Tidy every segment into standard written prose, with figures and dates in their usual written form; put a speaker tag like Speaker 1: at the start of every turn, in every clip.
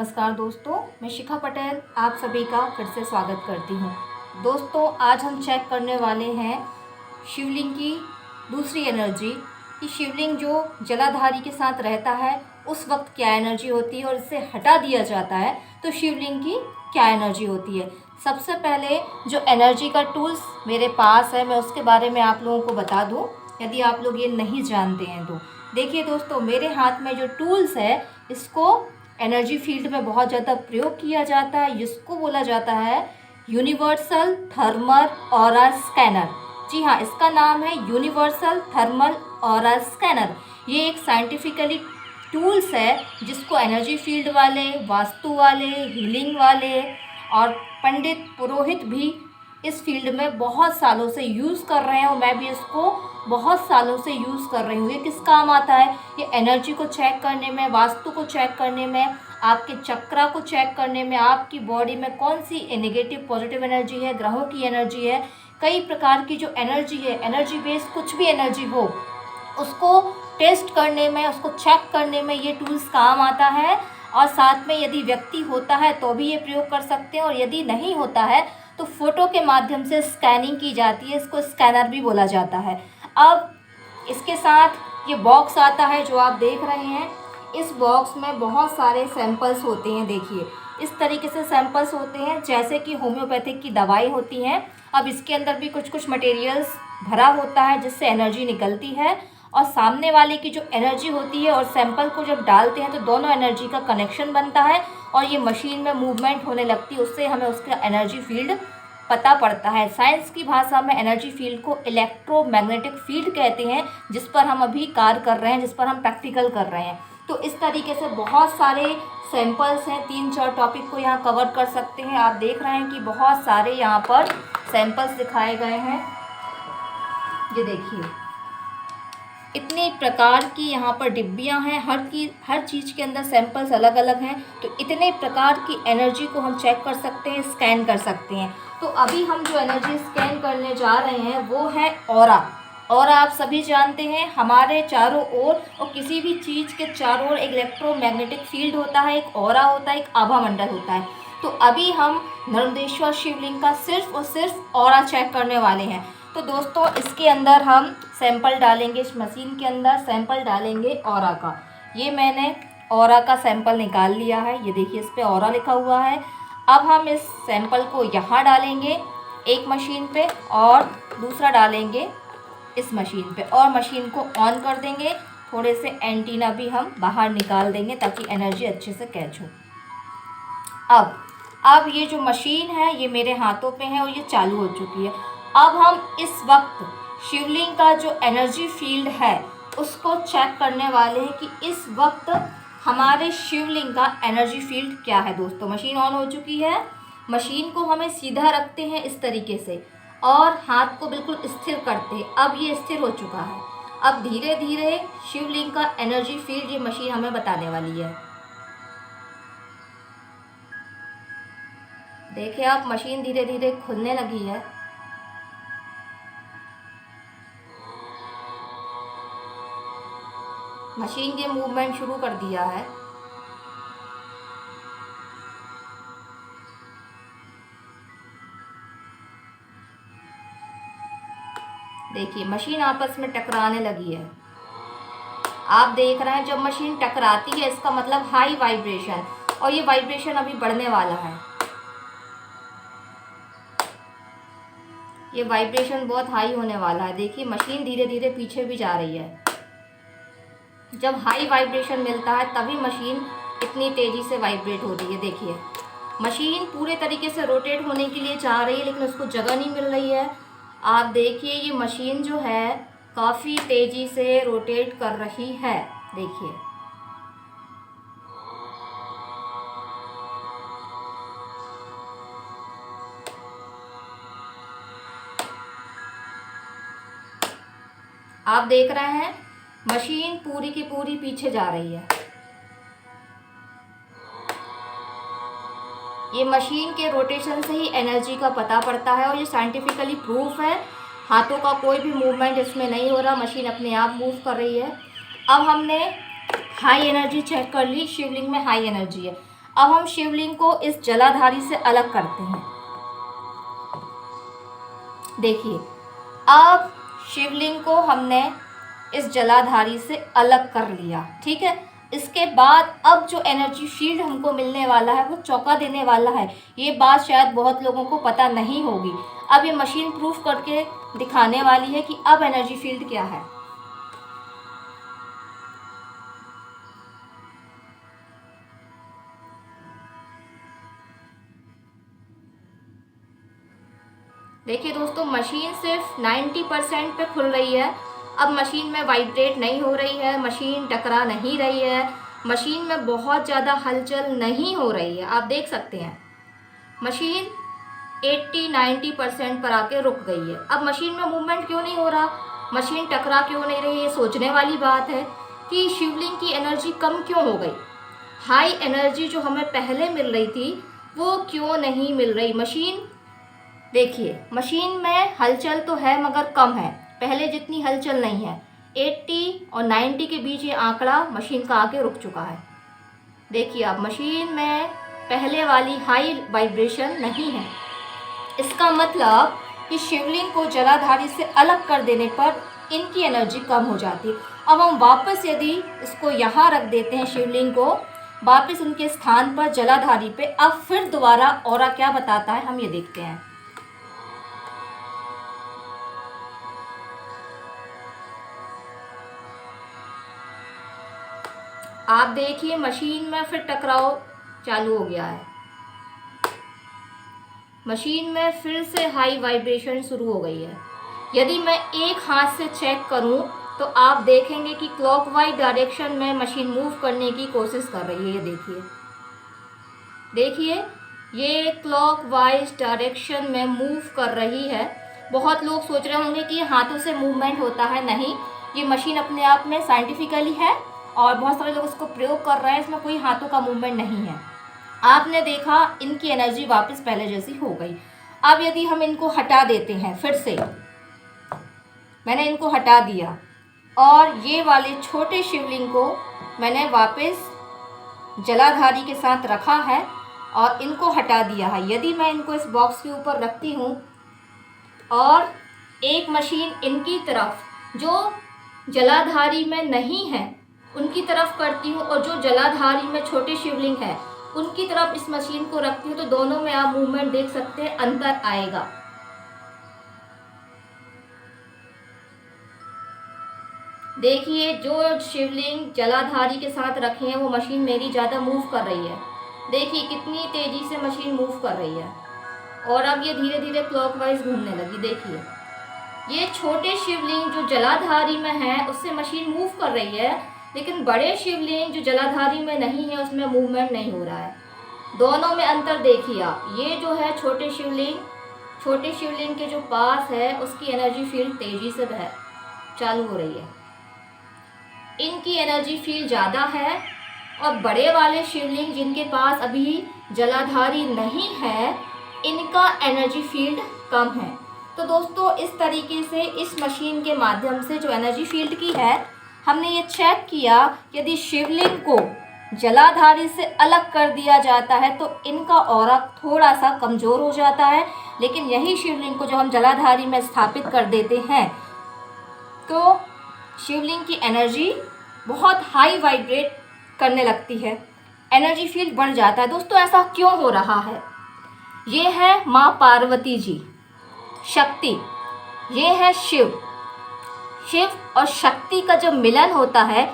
Speaker 1: नमस्कार दोस्तों, मैं शिखा पटेल आप सभी का फिर से स्वागत करती हूँ। दोस्तों, आज हम चेक करने वाले हैं शिवलिंग की दूसरी एनर्जी कि शिवलिंग जो जलाधारी के साथ रहता है उस वक्त क्या एनर्जी होती है और इसे हटा दिया जाता है तो शिवलिंग की क्या एनर्जी होती है। सबसे पहले जो एनर्जी का टूल्स मेरे पास है मैं उसके बारे में आप लोगों को बता दूँ, यदि आप लोग ये नहीं जानते हैं तो। देखिए दोस्तों, मेरे हाथ में जो टूल्स है इसको एनर्जी फील्ड में बहुत ज़्यादा प्रयोग किया जाता है, जिसको बोला जाता है यूनिवर्सल थर्मल ऑरा स्कैनर। जी हाँ, इसका नाम है यूनिवर्सल थर्मल ऑरा स्कैनर। ये एक साइंटिफिकली टूल्स है जिसको एनर्जी फील्ड वाले, वास्तु वाले, हीलिंग वाले और पंडित पुरोहित भी इस फील्ड में बहुत सालों से यूज़ कर रहे हैं और मैं भी इसको बहुत सालों से यूज़ कर रही हूँ। ये किस काम आता है? ये एनर्जी को चेक करने में, वास्तु को चेक करने में, आपके चक्रा को चेक करने में, आपकी बॉडी में कौन सी नेगेटिव पॉजिटिव एनर्जी है, ग्रहों की एनर्जी है, कई प्रकार की जो एनर्जी है, एनर्जी बेस्ड कुछ भी एनर्जी हो उसको टेस्ट करने में, उसको चेक करने में ये टूल्स काम आता है। और साथ में यदि व्यक्ति होता है तो भी ये प्रयोग कर सकते हैं और यदि नहीं होता है तो फोटो के माध्यम से स्कैनिंग की जाती है, इसको स्कैनर भी बोला जाता है। अब इसके साथ ये बॉक्स आता है जो आप देख रहे हैं। इस बॉक्स में बहुत सारे सैंपल्स होते हैं। देखिए, इस तरीके से सैंपल्स होते हैं जैसे कि होम्योपैथिक की दवाई होती हैं। अब इसके अंदर भी कुछ कुछ मटेरियल्स भरा होता है जिससे एनर्जी निकलती है और सामने वाले की जो एनर्जी होती है और सैंपल को जब डालते हैं तो दोनों एनर्जी का कनेक्शन बनता है और ये मशीन में मूवमेंट होने लगती है। उससे हमें उसका एनर्जी फील्ड पता पड़ता है। साइंस की भाषा में एनर्जी फील्ड को इलेक्ट्रोमैग्नेटिक फील्ड कहते हैं, जिस पर हम अभी कार्य कर रहे हैं, जिस पर हम प्रैक्टिकल कर रहे हैं। तो इस तरीके से बहुत सारे सैंपल्स हैं, 3-4 टॉपिक को यहाँ कवर कर सकते हैं। आप देख रहे हैं कि बहुत सारे यहाँ पर सैंपल्स दिखाए गए हैं। ये देखिए, इतनी प्रकार की यहाँ पर डिब्बियाँ हैं, हर चीज़ के अंदर सैंपल्स अलग अलग हैं। तो इतने प्रकार की एनर्जी को हम चेक कर सकते हैं, स्कैन कर सकते हैं। तो अभी हम जो एनर्जी स्कैन करने जा रहे हैं वो है ऑरा। ऑरा आप सभी जानते हैं, हमारे चारों ओर और किसी भी चीज़ के चारों ओर एक इलेक्ट्रोमैग्नेटिक फील्ड होता है, एक ऑरा होता है, एक आभा मंडल होता है। तो अभी हम नर्मदेश्वर शिवलिंग का सिर्फ और सिर्फ ऑरा चेक करने वाले हैं। तो दोस्तों, इसके अंदर हम सैंपल डालेंगे, इस मशीन के अंदर सैंपल डालेंगे ऑरा का। ये मैंने ऑरा का सैंपल निकाल लिया है। ये देखिए, इस पे ऑरा लिखा हुआ है। अब हम इस सैंपल को यहाँ डालेंगे एक मशीन पे और दूसरा डालेंगे इस मशीन पे और मशीन को ऑन कर देंगे। थोड़े से एंटीना भी हम बाहर निकाल देंगे ताकि एनर्जी अच्छे से कैच हो। अब ये जो मशीन है ये मेरे हाथों पे है और ये चालू हो चुकी है। अब हम इस वक्त शिवलिंग का जो एनर्जी फील्ड है उसको चेक करने वाले हैं कि इस वक्त हमारे शिवलिंग का एनर्जी फील्ड क्या है। दोस्तों, मशीन ऑन हो चुकी है। मशीन को हमें सीधा रखते हैं इस तरीके से और हाथ को बिल्कुल स्थिर करते हैं। अब ये स्थिर हो चुका है। अब धीरे धीरे शिवलिंग का एनर्जी फील्ड ये मशीन हमें बताने वाली है। देखिए आप, मशीन धीरे धीरे खुलने लगी है। मशीन के मूवमेंट शुरू कर दिया है। देखिए, मशीन आपस में टकराने लगी है। आप देख रहे हैं जब मशीन टकराती है इसका मतलब हाई वाइब्रेशन, और ये वाइब्रेशन अभी बढ़ने वाला है। ये वाइब्रेशन बहुत हाई होने वाला है। देखिए, मशीन धीरे धीरे पीछे भी जा रही है। जब हाई वाइब्रेशन मिलता है तभी मशीन इतनी तेज़ी से वाइब्रेट हो रही है। देखिए, मशीन पूरे तरीके से रोटेट होने के लिए चाह रही है लेकिन उसको जगह नहीं मिल रही है। आप देखिए, ये मशीन जो है काफ़ी तेज़ी से रोटेट कर रही है। देखिए, आप देख रहे हैं मशीन पूरी की पूरी पीछे जा रही है। ये मशीन के रोटेशन से ही एनर्जी का पता पड़ता है और ये साइंटिफिकली प्रूफ है। हाथों का कोई भी मूवमेंट इसमें नहीं हो रहा, मशीन अपने आप मूव कर रही है। अब हमने हाई एनर्जी चेक कर ली, शिवलिंग में हाई एनर्जी है। अब हम शिवलिंग को इस जलाधारी से अलग करते हैं। देखिए, अब शिवलिंग को हमने इस जलाधारी से अलग कर लिया, ठीक है। इसके बाद अब जो एनर्जी फील्ड हमको मिलने वाला है वो चौंका देने वाला है। ये बात शायद बहुत लोगों को पता नहीं होगी। अब ये मशीन प्रूफ करके दिखाने वाली है कि अब एनर्जी फील्ड क्या है। देखिए दोस्तों, मशीन सिर्फ 90% पे खुल रही है। अब मशीन में वाइब्रेट नहीं हो रही है, मशीन टकरा नहीं रही है, मशीन में बहुत ज़्यादा हलचल नहीं हो रही है। आप देख सकते हैं मशीन 80-90% पर आके रुक गई है। अब मशीन में मूवमेंट क्यों नहीं हो रहा, मशीन टकरा क्यों नहीं रही, ये सोचने वाली बात है कि शिवलिंग की एनर्जी कम क्यों हो गई। हाई एनर्जी जो हमें पहले मिल रही थी वो क्यों नहीं मिल रही। मशीन देखिए, मशीन में हलचल तो है मगर कम है, पहले जितनी हलचल नहीं है। 80 और 90 के बीच ये आंकड़ा मशीन का आके रुक चुका है। देखिए, अब मशीन में पहले वाली हाई वाइब्रेशन नहीं है। इसका मतलब कि शिवलिंग को जलाधारी से अलग कर देने पर इनकी एनर्जी कम हो जाती है। अब हम वापस यदि इसको यहाँ रख देते हैं, शिवलिंग को वापस उनके स्थान पर जलाधारी पे, अब फिर दोबारा ऑरा क्या बताता है हम ये देखते हैं। आप देखिए, मशीन में फिर टकराव चालू हो गया है, मशीन में फिर से हाई वाइब्रेशन शुरू हो गई है। यदि मैं एक हाथ से चेक करूं तो आप देखेंगे कि क्लॉकवाइज डायरेक्शन में मशीन मूव करने की कोशिश कर रही है। ये देखिए, देखिए ये क्लॉकवाइज डायरेक्शन में मूव कर रही है। बहुत लोग सोच रहे होंगे कि हाथों से मूवमेंट होता है, नहीं, ये मशीन अपने आप में साइंटिफिकली है और बहुत सारे लोग इसको प्रयोग कर रहे हैं, इसमें कोई हाथों का मूवमेंट नहीं है। आपने देखा इनकी एनर्जी वापस पहले जैसी हो गई। अब यदि हम इनको हटा देते हैं, फिर से मैंने इनको हटा दिया और ये वाले छोटे शिवलिंग को मैंने वापस जलाधारी के साथ रखा है और इनको हटा दिया है। यदि मैं इनको इस बॉक्स के ऊपर रखती हूँ और एक मशीन इनकी तरफ जो जलाधारी में नहीं है उनकी तरफ करती हूँ और जो जलाधारी में छोटे शिवलिंग है उनकी तरफ इस मशीन को रखती हूँ, तो दोनों में आप मूवमेंट देख सकते हैं, अंतर आएगा। देखिए, जो शिवलिंग जलाधारी के साथ रखे हैं वो मशीन मेरी ज़्यादा मूव कर रही है। देखिए कितनी तेज़ी से मशीन मूव कर रही है और अब ये धीरे धीरे क्लॉकवाइज घूमने लगी। देखिए, ये छोटे शिवलिंग जो जलाधारी में है उससे मशीन मूव कर रही है, लेकिन बड़े शिवलिंग जो जलाधारी में नहीं है उसमें मूवमेंट नहीं हो रहा है। दोनों में अंतर देखिए आप। ये जो है छोटे शिवलिंग के जो पास है उसकी एनर्जी फील्ड तेज़ी से चालू हो रही है, इनकी एनर्जी फील्ड ज़्यादा है। और बड़े वाले शिवलिंग जिनके पास अभी जलाधारी नहीं है इनका एनर्जी फील्ड कम है। तो दोस्तों, इस तरीके से इस मशीन के माध्यम से जो एनर्जी फील्ड की है हमने ये चेक किया, यदि शिवलिंग को जलाधारी से अलग कर दिया जाता है तो इनका ऑरा थोड़ा सा कमज़ोर हो जाता है, लेकिन यही शिवलिंग को जब हम जलाधारी में स्थापित कर देते हैं तो शिवलिंग की एनर्जी बहुत हाई वाइब्रेट करने लगती है, एनर्जी फील्ड बढ़ जाता है। दोस्तों, ऐसा क्यों हो रहा है? ये है माँ पार्वती जी, शक्ति, ये है शिव और शक्ति का जब मिलन होता है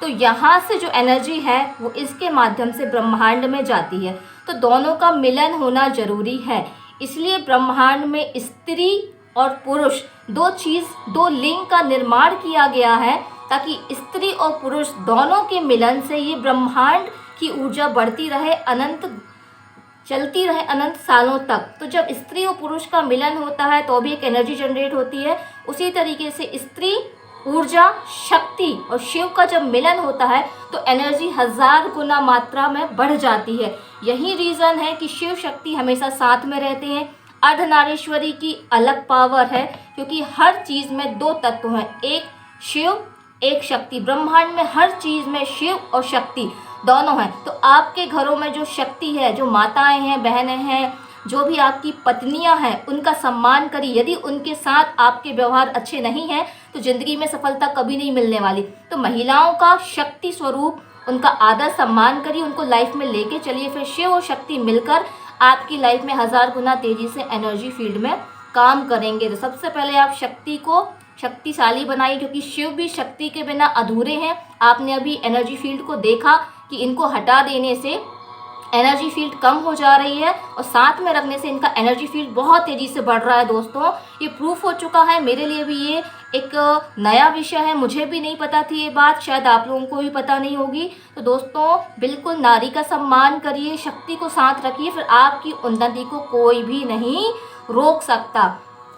Speaker 1: तो यहाँ से जो एनर्जी है वो इसके माध्यम से ब्रह्मांड में जाती है। तो दोनों का मिलन होना जरूरी है। इसलिए ब्रह्मांड में स्त्री और पुरुष दो लिंग का निर्माण किया गया है, ताकि स्त्री और पुरुष दोनों के मिलन से ये ब्रह्मांड की ऊर्जा बढ़ती रहे, चलती रहे अनंत सालों तक। तो जब स्त्री और पुरुष का मिलन होता है तो भी एक एनर्जी जनरेट होती है। उसी तरीके से स्त्री ऊर्जा, शक्ति और शिव का जब मिलन होता है तो एनर्जी 1000 गुना मात्रा में बढ़ जाती है। यही रीज़न है कि शिव शक्ति हमेशा साथ में रहते हैं। अर्धनारीश्वरी की अलग पावर है, क्योंकि हर चीज़ में 2 तत्व हैं, एक शिव एक शक्ति। ब्रह्मांड में हर चीज़ में शिव और शक्ति। दोनों हैं। तो आपके घरों में जो शक्ति है, जो माताएं हैं, बहनें हैं, जो भी आपकी पत्नियां हैं, उनका सम्मान करिए। यदि उनके साथ आपके व्यवहार अच्छे नहीं हैं तो ज़िंदगी में सफलता कभी नहीं मिलने वाली। तो महिलाओं का शक्ति स्वरूप, उनका आदर सम्मान करिए, उनको लाइफ में लेके चलिए, फिर शिव और शक्ति मिलकर आपकी लाइफ में 1000 गुना तेज़ी से एनर्जी फील्ड में काम करेंगे। तो सबसे पहले आप शक्ति को शक्तिशाली बनाइए, क्योंकि शिव भी शक्ति के बिना अधूरे हैं। आपने अभी एनर्जी फील्ड को देखा कि इनको हटा देने से एनर्जी फील्ड कम हो जा रही है और साथ में रखने से इनका एनर्जी फील्ड बहुत तेज़ी से बढ़ रहा है। दोस्तों, ये प्रूफ हो चुका है। मेरे लिए भी ये एक नया विषय है, मुझे भी नहीं पता थी ये बात, शायद आप लोगों को भी पता नहीं होगी। तो दोस्तों, बिल्कुल नारी का सम्मान करिए, शक्ति को साथ रखिए, फिर आपकी उन्नति को कोई भी नहीं रोक सकता।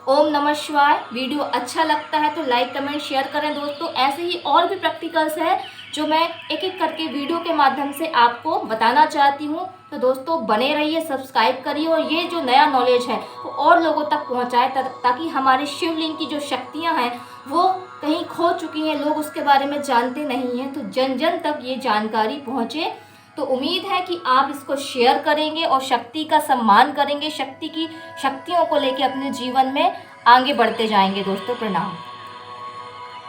Speaker 1: ओम नमः शिवाय। वीडियो अच्छा लगता है तो लाइक कमेंट शेयर करें दोस्तों। ऐसे ही और भी प्रैक्टिकल्स हैं जो मैं एक एक करके वीडियो के माध्यम से आपको बताना चाहती हूँ। तो दोस्तों, बने रहिए, सब्सक्राइब करिए और ये जो नया नॉलेज है वो और लोगों तक पहुँचाए, ताकि हमारे शिवलिंग की जो शक्तियाँ हैं वो कहीं खो चुकी हैं, लोग उसके बारे में जानते नहीं हैं, तो जन जन तक ये जानकारी पहुँचे। तो उम्मीद है कि आप इसको शेयर करेंगे और शक्ति का सम्मान करेंगे, शक्ति की शक्तियों को लेकर अपने जीवन में आगे बढ़ते जाएंगे। दोस्तों, प्रणाम।